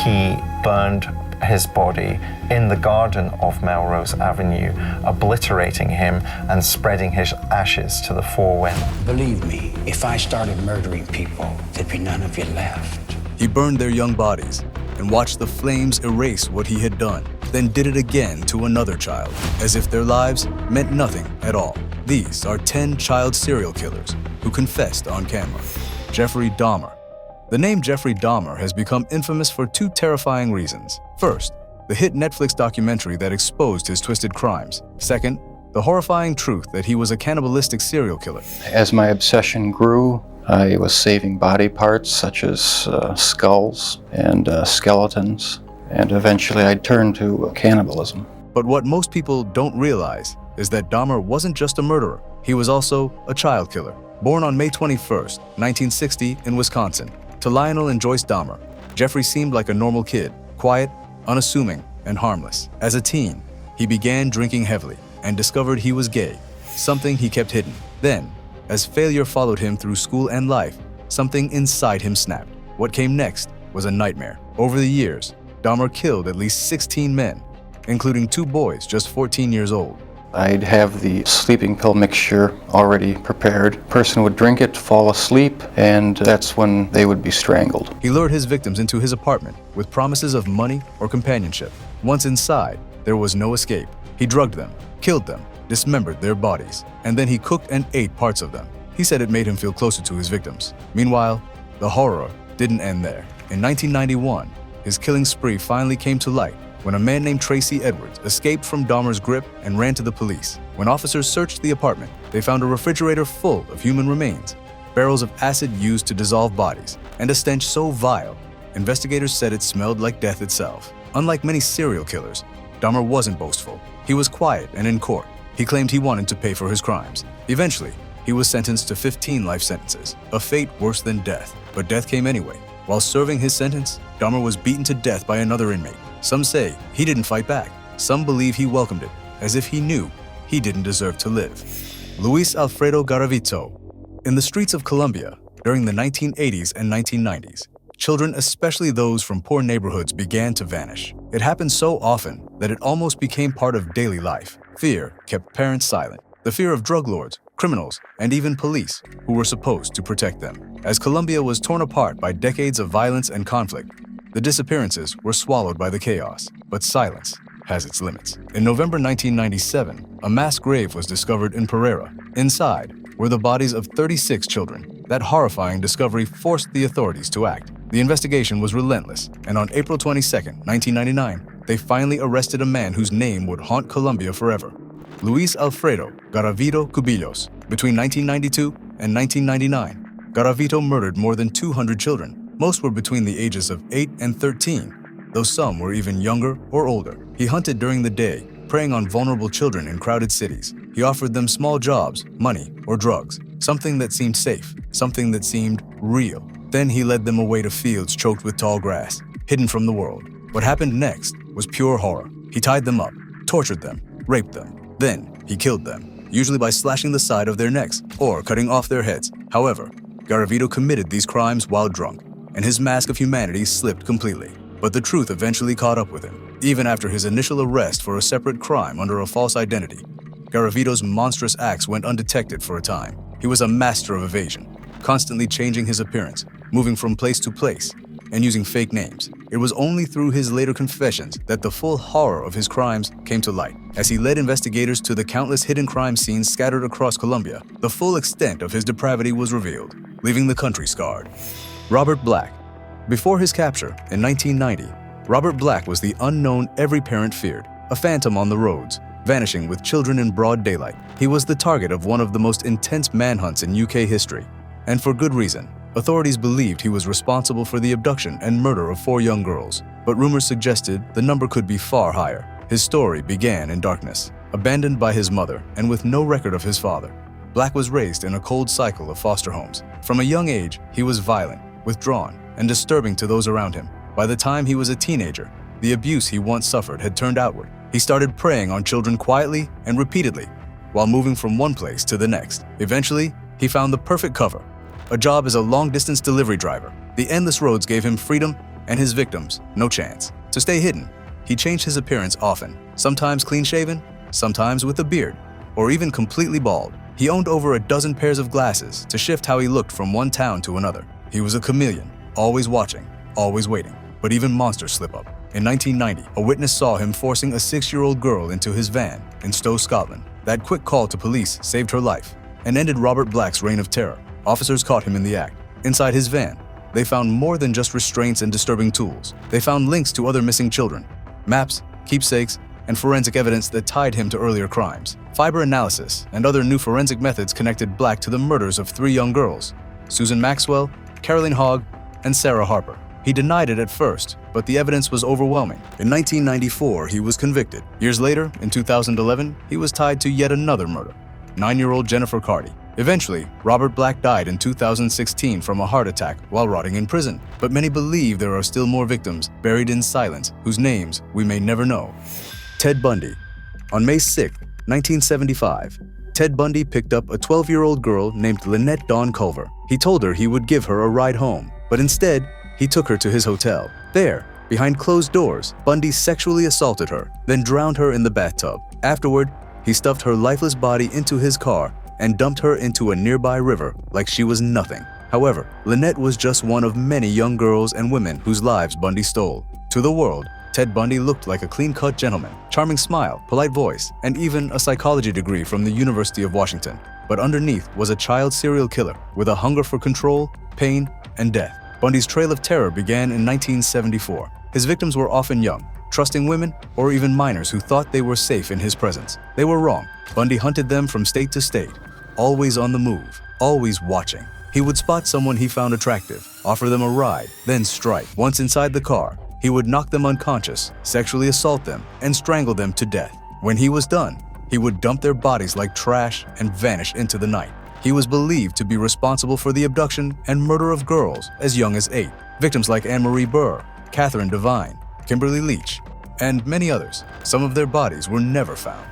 he burned his body in the garden of Melrose Avenue, obliterating him and spreading his ashes to the four winds. Believe me, if I started murdering people, there'd be none of you left. He burned their young bodies and watched the flames erase what he had done, then did it again to another child, as if their lives meant nothing at all. These are 10 child serial killers who confessed on camera. Jeffrey Dahmer. The name Jeffrey Dahmer has become infamous for two terrifying reasons. First, the hit Netflix documentary that exposed his twisted crimes. Second, the horrifying truth that he was a cannibalistic serial killer. As my obsession grew, I was saving body parts such as skulls and skeletons, and eventually I turned to cannibalism. But what most people don't realize is that Dahmer wasn't just a murderer, he was also a child killer. Born on May 21st, 1960 in Wisconsin, to Lionel and Joyce Dahmer, Jeffrey seemed like a normal kid, quiet, unassuming, and harmless. As a teen, he began drinking heavily and discovered he was gay, something he kept hidden. Then, as failure followed him through school and life, something inside him snapped. What came next was a nightmare. Over the years, Dahmer killed at least 16 men, including 2 boys just 14 years old. I'd have the sleeping pill mixture already prepared. Person would drink it, fall asleep, and that's when they would be strangled. He lured his victims into his apartment with promises of money or companionship. Once inside, there was no escape. He drugged them, killed them, dismembered their bodies, and then he cooked and ate parts of them. He said it made him feel closer to his victims. Meanwhile, the horror didn't end there. In 1991, his killing spree finally came to light when a man named Tracy Edwards escaped from Dahmer's grip and ran to the police. When officers searched the apartment, they found a refrigerator full of human remains, barrels of acid used to dissolve bodies, and a stench so vile, investigators said it smelled like death itself. Unlike many serial killers, Dahmer wasn't boastful. He was quiet and in court. He claimed he wanted to pay for his crimes. Eventually, he was sentenced to 15 life sentences, a fate worse than death. But death came anyway. While serving his sentence, Dahmer was beaten to death by another inmate. Some say he didn't fight back. Some believe he welcomed it, as if he knew he didn't deserve to live. Luis Alfredo Garavito. In the streets of Colombia, during the 1980s and 1990s, children, especially those from poor neighborhoods, began to vanish. It happened so often that it almost became part of daily life. Fear kept parents silent. The fear of drug lords, criminals, and even police, who were supposed to protect them. As Colombia was torn apart by decades of violence and conflict, the disappearances were swallowed by the chaos, but silence has its limits. In November 1997, a mass grave was discovered in Pereira. Inside were the bodies of 36 children. That horrifying discovery forced the authorities to act. The investigation was relentless, and on April 22, 1999, they finally arrested a man whose name would haunt Colombia forever. Luis Alfredo Garavito Cubillos. Between 1992 and 1999, Garavito murdered more than 200 children. Most were between the ages of 8 and 13, though some were even younger or older. He hunted during the day, preying on vulnerable children in crowded cities. He offered them small jobs, money, or drugs, something that seemed safe, something that seemed real. Then he led them away to fields choked with tall grass, hidden from the world. What happened next was pure horror. He tied them up, tortured them, raped them. Then he killed them, usually by slashing the side of their necks or cutting off their heads. However, Garavito committed these crimes while drunk, and his mask of humanity slipped completely. But the truth eventually caught up with him. Even after his initial arrest for a separate crime under a false identity, Garavito's monstrous acts went undetected for a time. He was a master of evasion, constantly changing his appearance, moving from place to place, and using fake names. It was only through his later confessions that the full horror of his crimes came to light. As he led investigators to the countless hidden crime scenes scattered across Colombia, the full extent of his depravity was revealed, leaving the country scarred. Robert Black. Before his capture in 1990, Robert Black was the unknown every parent feared, a phantom on the roads, vanishing with children in broad daylight. He was the target of one of the most intense manhunts in UK history, and for good reason. Authorities believed he was responsible for the abduction and murder of 4 young girls, but rumors suggested the number could be far higher. His story began in darkness, abandoned by his mother and with no record of his father. Black was raised in a cold cycle of foster homes. From a young age, he was violent, withdrawn, and disturbing to those around him. By the time he was a teenager, the abuse he once suffered had turned outward. He started preying on children quietly and repeatedly, while moving from one place to the next. Eventually, he found the perfect cover, a job as a long-distance delivery driver. The endless roads gave him freedom and his victims no chance. To stay hidden, he changed his appearance often, sometimes clean-shaven, sometimes with a beard, or even completely bald. He owned over a dozen pairs of glasses to shift how he looked from one town to another. He was a chameleon, always watching, always waiting. But even monsters slip up. In 1990, a witness saw him forcing a 6-year-old girl into his van in Stowe, Scotland. That quick call to police saved her life and ended Robert Black's reign of terror. Officers caught him in the act. Inside his van, they found more than just restraints and disturbing tools. They found links to other missing children, maps, keepsakes, and forensic evidence that tied him to earlier crimes. Fiber analysis and other new forensic methods connected Black to the murders of 3 young girls, Susan Maxwell, Caroline Hogg, and Sarah Harper. He denied it at first, but the evidence was overwhelming. In 1994, he was convicted. Years later, in 2011, he was tied to yet another murder, 9-year-old Jennifer Carty. Eventually, Robert Black died in 2016 from a heart attack while rotting in prison. But many believe there are still more victims buried in silence whose names we may never know. Ted Bundy. On May 6, 1975, Ted Bundy picked up a 12-year-old girl named Lynette Dawn Culver. He told her he would give her a ride home, but instead, he took her to his hotel. There, behind closed doors, Bundy sexually assaulted her, then drowned her in the bathtub. Afterward, he stuffed her lifeless body into his car and dumped her into a nearby river like she was nothing. However, Lynette was just one of many young girls and women whose lives Bundy stole. To the world, Ted Bundy looked like a clean-cut gentleman, charming smile, polite voice, and even a psychology degree from the University of Washington. But underneath was a child serial killer with a hunger for control, pain, and death. Bundy's trail of terror began in 1974. His victims were often young, trusting women, or even minors who thought they were safe in his presence. They were wrong. Bundy hunted them from state to state, always on the move, always watching. He would spot someone he found attractive, offer them a ride, then strike. Once inside the car, he would knock them unconscious, sexually assault them, and strangle them to death. When he was done, he would dump their bodies like trash and vanish into the night. He was believed to be responsible for the abduction and murder of girls as young as 8. Victims like Anne-Marie Burr, Catherine Devine, Kimberly Leach, and many others. Some of their bodies were never found.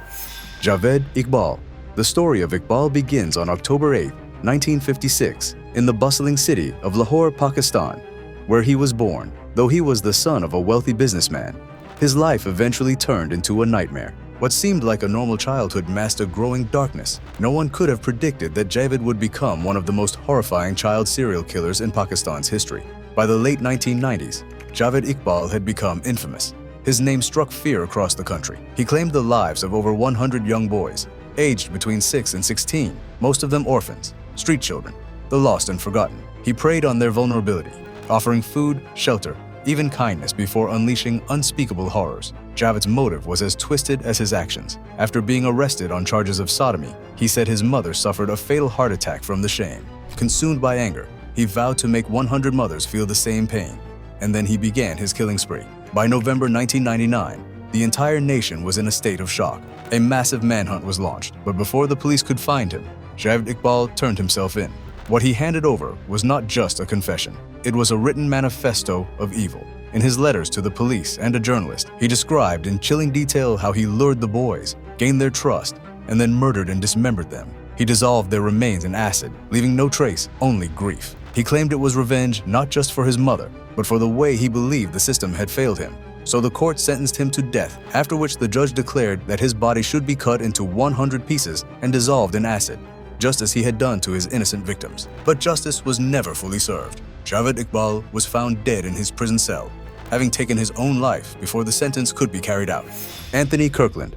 Javed Iqbal. The story of Iqbal begins on October 8, 1956, in the bustling city of Lahore, Pakistan, where he was born. Though he was the son of a wealthy businessman, his life eventually turned into a nightmare. What seemed like a normal childhood masked a growing darkness. No one could have predicted that Javed would become one of the most horrifying child serial killers in Pakistan's history. By the late 1990s, Javed Iqbal had become infamous. His name struck fear across the country. He claimed the lives of over 100 young boys, aged between 6 and 16, most of them orphans, street children, the lost and forgotten. He preyed on their vulnerability, offering food, shelter, even kindness before unleashing unspeakable horrors. Javed's motive was as twisted as his actions. After being arrested on charges of sodomy, he said his mother suffered a fatal heart attack from the shame. Consumed by anger, he vowed to make 100 mothers feel the same pain, and then he began his killing spree. By November 1999, the entire nation was in a state of shock. A massive manhunt was launched, but before the police could find him, Javed Iqbal turned himself in. What he handed over was not just a confession. It was a written manifesto of evil. In his letters to the police and a journalist, he described in chilling detail how he lured the boys, gained their trust, and then murdered and dismembered them. He dissolved their remains in acid, leaving no trace, only grief. He claimed it was revenge not just for his mother, but for the way he believed the system had failed him. So the court sentenced him to death, after which the judge declared that his body should be cut into 100 pieces and dissolved in acid, just as he had done to his innocent victims. But justice was never fully served. Javed Iqbal was found dead in his prison cell, having taken his own life before the sentence could be carried out. Anthony Kirkland.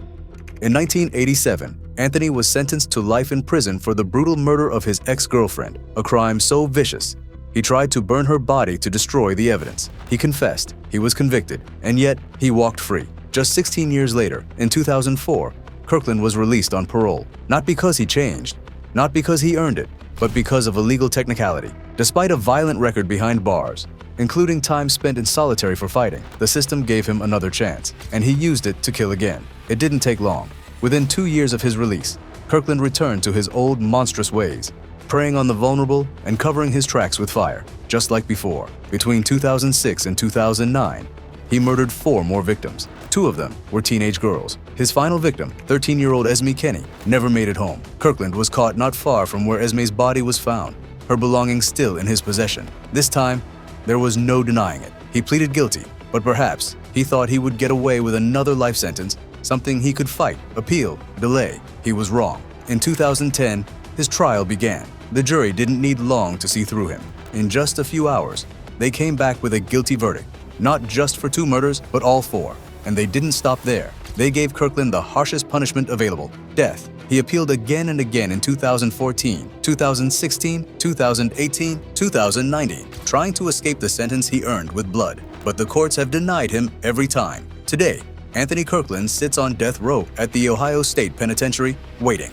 In 1987, Anthony was sentenced to life in prison for the brutal murder of his ex-girlfriend, a crime so vicious, he tried to burn her body to destroy the evidence. He confessed, he was convicted, and yet he walked free. Just 16 years later, in 2004, Kirkland was released on parole, not because he changed, not because he earned it, but because of a legal technicality. Despite a violent record behind bars, including time spent in solitary for fighting, the system gave him another chance, and he used it to kill again. It didn't take long. Within 2 years of his release, Kirkland returned to his old monstrous ways, preying on the vulnerable and covering his tracks with fire, just like before. Between 2006 and 2009, he murdered 4 more victims. 2 of them were teenage girls. His final victim, 13-year-old Esme Kenny, never made it home. Kirkland was caught not far from where Esme's body was found, her belongings still in his possession. This time, there was no denying it. He pleaded guilty, but perhaps he thought he would get away with another life sentence, something he could fight, appeal, delay. He was wrong. In 2010, his trial began. The jury didn't need long to see through him. In just a few hours, they came back with a guilty verdict, not just for 2 murders, but all 4. And they didn't stop there. They gave Kirkland the harshest punishment available, death. He appealed again and again in 2014, 2016, 2018, 2019, trying to escape the sentence he earned with blood. But the courts have denied him every time. Today, Anthony Kirkland sits on death row at the Ohio State Penitentiary, waiting.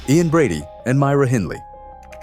Ian Brady and Myra Hindley.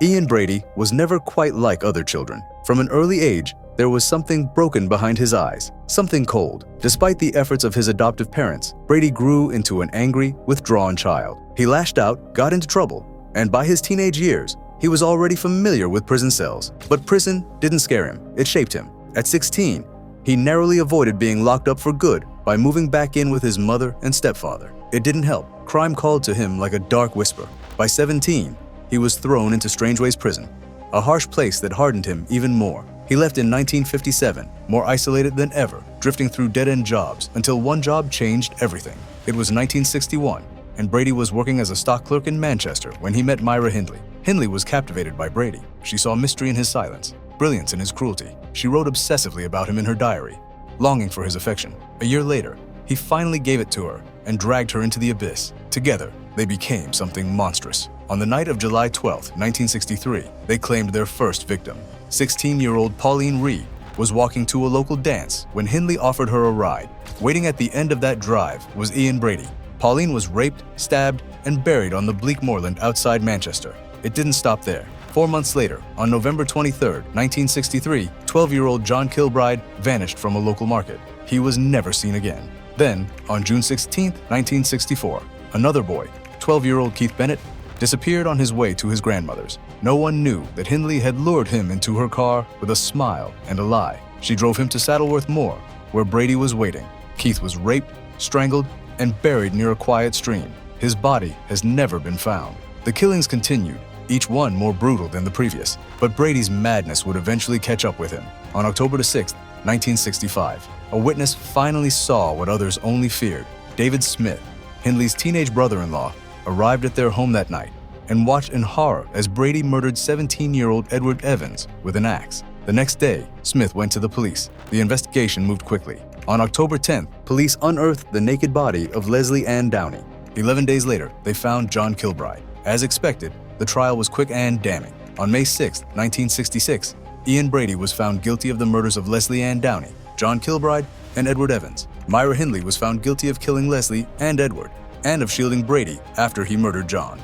Ian Brady was never quite like other children. From an early age, there was something broken behind his eyes, something cold. Despite the efforts of his adoptive parents, Brady grew into an angry, withdrawn child. He lashed out, got into trouble, and by his teenage years, he was already familiar with prison cells. But prison didn't scare him, it shaped him. At 16, he narrowly avoided being locked up for good by moving back in with his mother and stepfather. It didn't help. Crime called to him like a dark whisper. By 17, he was thrown into Strangeways Prison, a harsh place that hardened him even more. He left in 1957, more isolated than ever, drifting through dead-end jobs until one job changed everything. It was 1961, and Brady was working as a stock clerk in Manchester when he met Myra Hindley. Hindley was captivated by Brady. She saw mystery in his silence, brilliance in his cruelty. She wrote obsessively about him in her diary, longing for his affection. A year later, he finally gave it to her and dragged her into the abyss. Together, they became something monstrous. On the night of July 12, 1963, they claimed their first victim. 16-year-old Pauline Reed was walking to a local dance when Hindley offered her a ride. Waiting at the end of that drive was Ian Brady. Pauline was raped, stabbed, and buried on the bleak moorland outside Manchester. It didn't stop there. 4 months later, on November 23, 1963, 12-year-old John Kilbride vanished from a local market. He was never seen again. Then, on June 16, 1964, another boy, 12-year-old Keith Bennett, disappeared on his way to his grandmother's. No one knew that Hindley had lured him into her car with a smile and a lie. She drove him to Saddleworth Moor, where Brady was waiting. Keith was raped, strangled, and buried near a quiet stream. His body has never been found. The killings continued, each one more brutal than the previous, but Brady's madness would eventually catch up with him. On October 6, 1965, a witness finally saw what others only feared. David Smith, Hindley's teenage brother-in-law, arrived at their home that night and watched in horror as Brady murdered 17-year-old Edward Evans with an axe. The next day, Smith went to the police. The investigation moved quickly. On October 10th, police unearthed the naked body of Leslie Ann Downey. 11 days later, they found John Kilbride. As expected, the trial was quick and damning. On May 6, 1966, Ian Brady was found guilty of the murders of Leslie Ann Downey, John Kilbride, and Edward Evans. Myra Hindley was found guilty of killing Leslie and Edward, and of shielding Brady after he murdered John.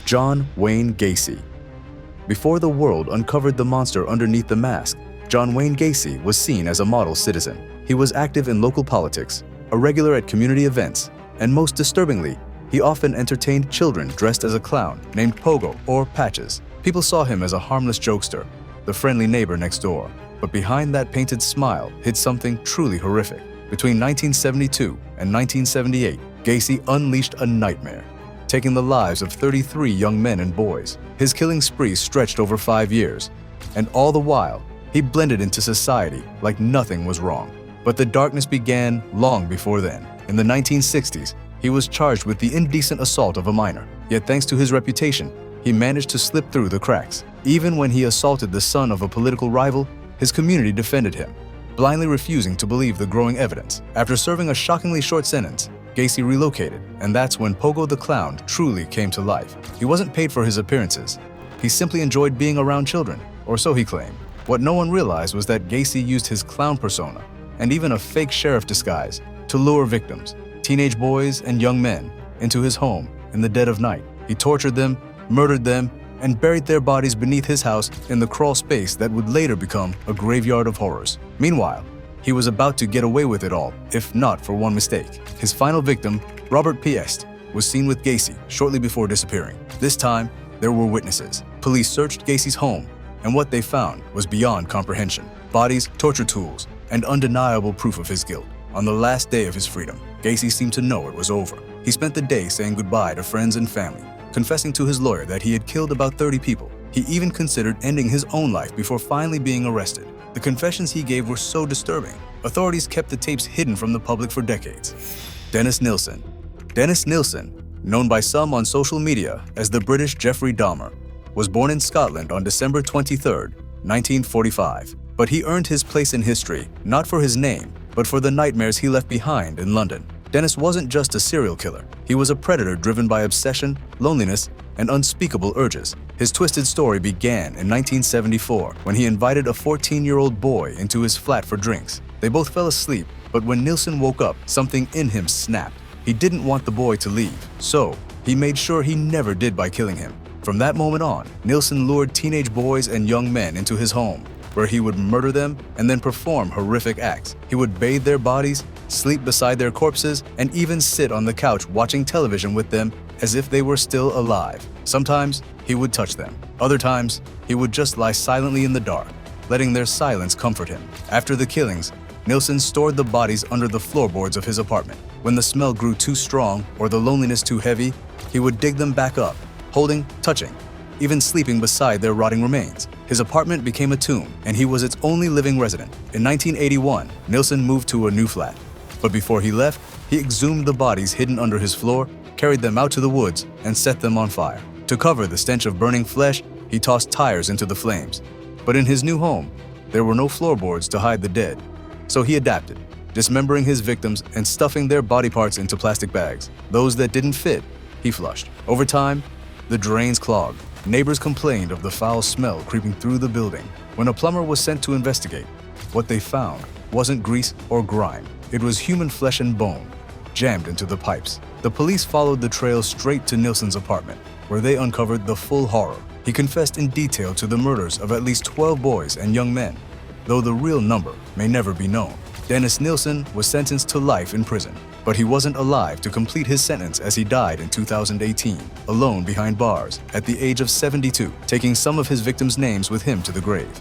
John Wayne Gacy. Before the world uncovered the monster underneath the mask, John Wayne Gacy was seen as a model citizen. He was active in local politics, a regular at community events, and most disturbingly, he often entertained children dressed as a clown named Pogo or Patches. People saw him as a harmless jokester, the friendly neighbor next door. But behind that painted smile hid something truly horrific. Between 1972 and 1978, Gacy unleashed a nightmare, taking the lives of 33 young men and boys. His killing spree stretched over 5 years, and all the while, he blended into society like nothing was wrong. But the darkness began long before then. In the 1960s, he was charged with the indecent assault of a minor. Yet thanks to his reputation, he managed to slip through the cracks. Even when he assaulted the son of a political rival, his community defended him, blindly refusing to believe the growing evidence. After serving a shockingly short sentence, Gacy relocated, and that's when Pogo the Clown truly came to life. He wasn't paid for his appearances. He simply enjoyed being around children, or so he claimed. What no one realized was that Gacy used his clown persona, and even a fake sheriff disguise, to lure victims, teenage boys and young men, into his home in the dead of night. He tortured them, murdered them, and buried their bodies beneath his house in the crawl space that would later become a graveyard of horrors. Meanwhile, he was about to get away with it all, if not for one mistake. His final victim, Robert Piest, was seen with Gacy shortly before disappearing. This time, there were witnesses. Police searched Gacy's home, and what they found was beyond comprehension. Bodies, torture tools, and undeniable proof of his guilt. On the last day of his freedom, Gacy seemed to know it was over. He spent the day saying goodbye to friends and family, confessing to his lawyer that he had killed about 30 people. He even considered ending his own life before finally being arrested. The confessions he gave were so disturbing, authorities kept the tapes hidden from the public for decades. Dennis Nilsen. Dennis Nilsen, known by some on social media as the British Jeffrey Dahmer, was born in Scotland on December 23, 1945. But he earned his place in history not for his name, but for the nightmares he left behind in London. Dennis wasn't just a serial killer. He was a predator driven by obsession, loneliness, and unspeakable urges. His twisted story began in 1974 when he invited a 14-year-old boy into his flat for drinks. They both fell asleep, but when Nilsen woke up, something in him snapped. He didn't want the boy to leave, so he made sure he never did by killing him. From that moment on, Nilsen lured teenage boys and young men into his home, where he would murder them and then perform horrific acts. He would bathe their bodies, sleep beside their corpses, and even sit on the couch watching television with them as if they were still alive. Sometimes he would touch them. Other times, he would just lie silently in the dark, letting their silence comfort him. After the killings, Nilsen stored the bodies under the floorboards of his apartment. When the smell grew too strong or the loneliness too heavy, he would dig them back up, holding, touching, even sleeping beside their rotting remains. His apartment became a tomb, and he was its only living resident. In 1981, Nilsen moved to a new flat. But before he left, he exhumed the bodies hidden under his floor, carried them out to the woods, and set them on fire. To cover the stench of burning flesh, he tossed tires into the flames. But in his new home, there were no floorboards to hide the dead. So he adapted, dismembering his victims and stuffing their body parts into plastic bags. Those that didn't fit, he flushed. Over time, the drains clogged. Neighbors complained of the foul smell creeping through the building. When a plumber was sent to investigate, what they found wasn't grease or grime. It was human flesh and bone, jammed into the pipes. The police followed the trail straight to Nilsen's apartment, where they uncovered the full horror. He confessed in detail to the murders of at least 12 boys and young men, though the real number may never be known. Dennis Nilsen was sentenced to life in prison, but he wasn't alive to complete his sentence as he died in 2018, alone behind bars at the age of 72, taking some of his victims' names with him to the grave.